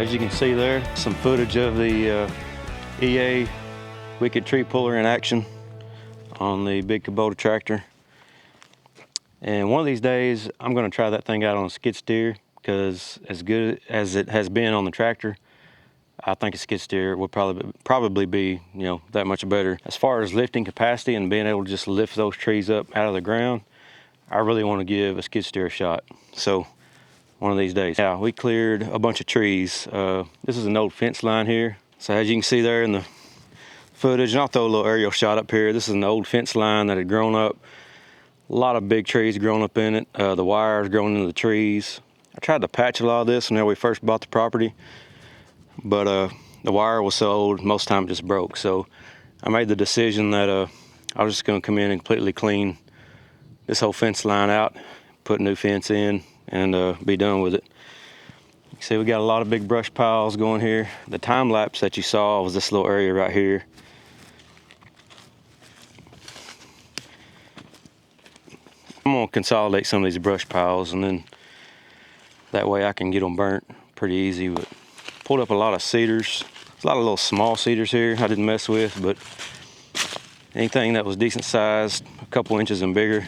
As you can see there, some footage of the EA Wicked Tree Puller in action on the big Kubota tractor. And one of these days, I'm going to try that thing out on a skid steer, because as good as it has been on the tractor, I think a skid steer would probably be, you know, that much better. As far as lifting capacity and being able to just lift those trees up out of the ground, I really want to give a skid steer a shot. So one of these days. Yeah, we cleared a bunch of trees. This is an old fence line here. So as you can see there in the footage, and I'll throw a little aerial shot up here. This is an old fence line that had grown up. A lot of big trees grown up in it. The wires grown into the trees. I tried to patch a lot of this when we first bought the property, but the wire was so old, most of the time it just broke. So I made the decision that I was just gonna come in and completely clean this whole fence line out, put a new fence in, and be done with it. You see we got a lot of big brush piles going here. The time lapse that you saw was this little area right here. I'm gonna consolidate some of these brush piles, and then that way I can get them burnt pretty easy. But pulled up a lot of cedars. There's a lot of little small cedars here I didn't mess with, but anything that was decent sized, a couple inches and bigger,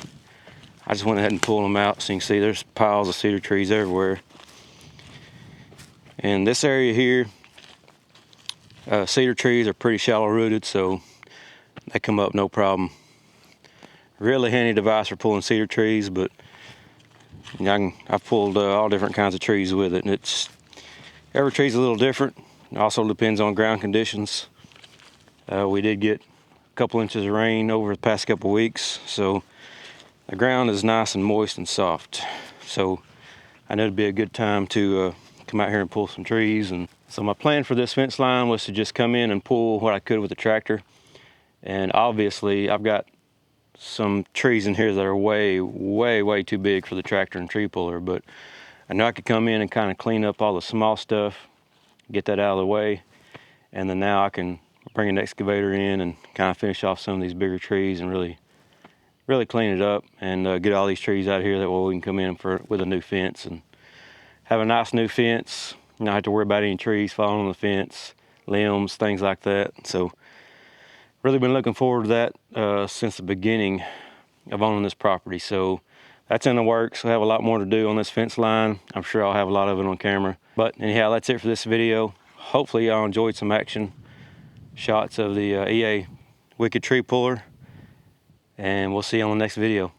I just went ahead and pulled them out. So you can see there's piles of cedar trees everywhere. And this area here, cedar trees are pretty shallow rooted, so they come up no problem. Really handy device for pulling cedar trees, but you know, I've pulled all different kinds of trees with it, and every tree's a little different. It also depends on ground conditions. We did get a couple inches of rain over the past couple weeks, so the ground is nice and moist and soft. So I know it'd be a good time to come out here and pull some trees. And so my plan for this fence line was to just come in and pull what I could with the tractor. And obviously I've got some trees in here that are way too big for the tractor and tree puller, but I know I could come in and kind of clean up all the small stuff, get that out of the way, and then now I can bring an excavator in and kind of finish off some of these bigger trees and really clean it up and get all these trees out of here. That way we can come in with a new fence and have a nice new fence. Not have to worry about any trees falling on the fence, limbs, things like that. So really been looking forward to that since the beginning of owning this property. So that's in the works. I have a lot more to do on this fence line. I'm sure I'll have a lot of it on camera. But anyhow, that's it for this video. Hopefully y'all enjoyed some action shots of the EA Wicked Tree Puller, and we'll see you on the next video.